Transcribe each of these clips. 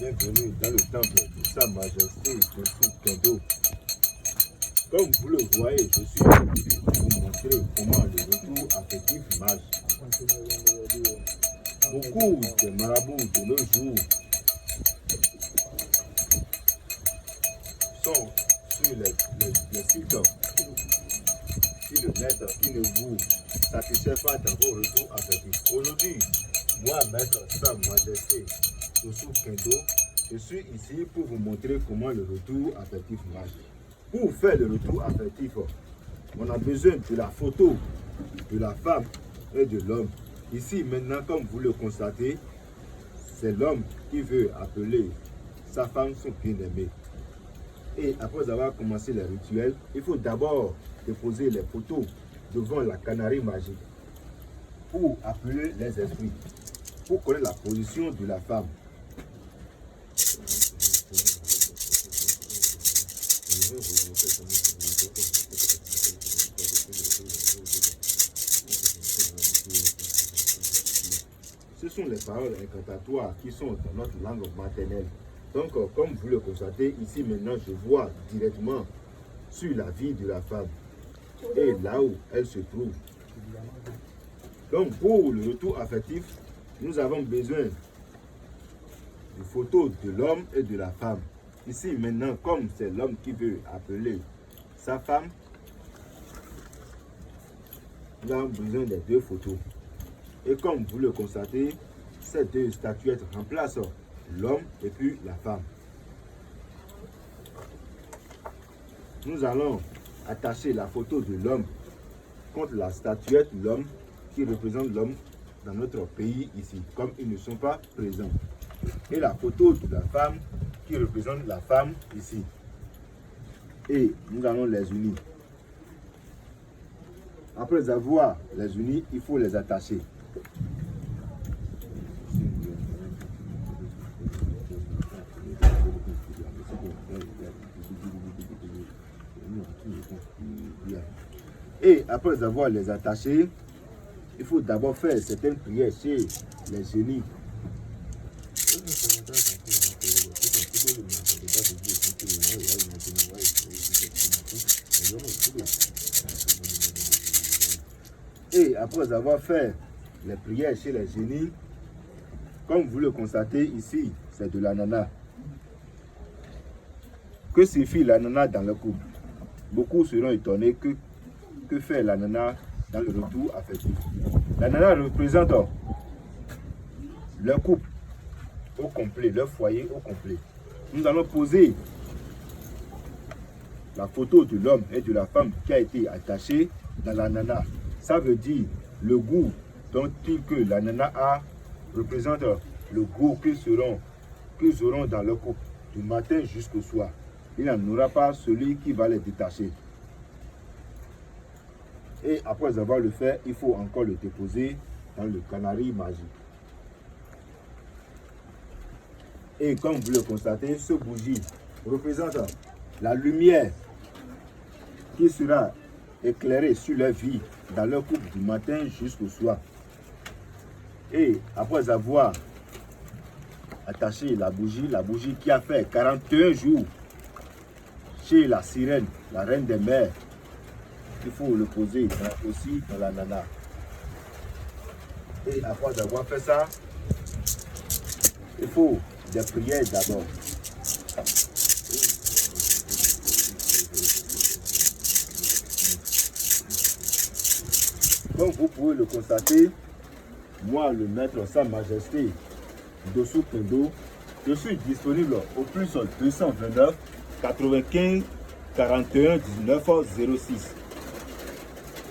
Bienvenue dans le temple de Sa Majesté Dossou Kendo. Comme vous le voyez, je suis venu vous montrer comment le retour affectif marche. Beaucoup de marabouts de nos jours sont sur les sites sur le net qui ne vous satisfait pas dans vos retours affectifs. Aujourd'hui, moi, Maître Sa Majesté Dossou Kendo, je suis ici pour vous montrer comment le retour affectif marche. Pour faire le retour affectif, on a besoin de la photo de la femme et de l'homme. Ici, maintenant, comme vous le constatez, c'est l'homme qui veut appeler sa femme son bien-aimé. Et après avoir commencé les rituels, il faut d'abord déposer les photos devant la canarie magique pour appeler les esprits, pour connaître la position de la femme. Ce sont les paroles incantatoires qui sont dans notre langue maternelle. Donc, comme vous le constatez, ici maintenant, je vois directement sur la vie de la femme et là où elle se trouve. Donc, pour le retour affectif, nous avons besoin de photos de l'homme et de la femme. Ici maintenant, comme c'est l'homme qui veut appeler sa femme, nous avons besoin des deux photos. Et comme vous le constatez, ces deux statuettes remplacent l'homme et puis la femme. Nous allons attacher la photo de l'homme contre la statuette de l'homme qui représente l'homme dans notre pays ici, comme ils ne sont pas présents. Et la photo de la femme qui représente la femme ici. Et nous allons les unir. Après avoir les unis, il faut les attacher. Et après avoir les attachés, il faut d'abord faire certaines prières chez les génies. Et après avoir fait les prières chez les génies, comme vous le constatez ici, c'est de l'ananas. Que signifie l'ananas dans le couple? Beaucoup seront étonnés que fait l'ananas dans le retour affectif. L'ananas représente le couple au complet, le foyer au complet. Nous allons poser la photo de l'homme et de la femme qui a été attachée dans l'ananas. Ça veut dire le goût dont que l'ananas a représente le goût qu'ils auront dans le couple du matin jusqu'au soir. Il n'en aura pas celui qui va les détacher. Et après avoir le fait, il faut encore le déposer dans le canarie magique. Et comme vous le constatez, ce bougie représente la lumière qui sera éclairée sur leur vie dans leur couple du matin jusqu'au soir. Et après avoir attaché la bougie qui a fait 41 jours chez la sirène, la reine des mers, il faut le poser aussi dans l'ananas. Et après avoir fait ça, il faut des prières d'abord. Comme vous pouvez le constater, moi, le Maître Sa Majesté Dossou Kendo, je suis disponible au plus 229 95 41 19 06.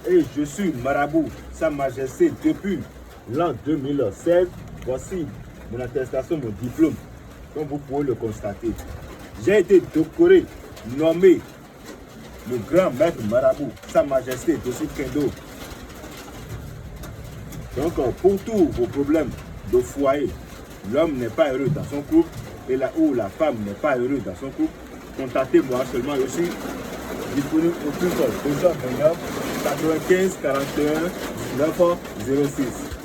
Et je suis marabout Sa Majesté depuis l'an 2016. Voici mon attestation, mon diplôme, comme vous pouvez le constater. J'ai été décoré, nommé le grand maître marabout Sa Majesté Dossou Kendo. Donc, pour tous vos problèmes de foyer, l'homme n'est pas heureux dans son couple et là où la femme n'est pas heureuse dans son couple, contactez-moi seulement. Je suis disponible au plus 229 95 41 19 06.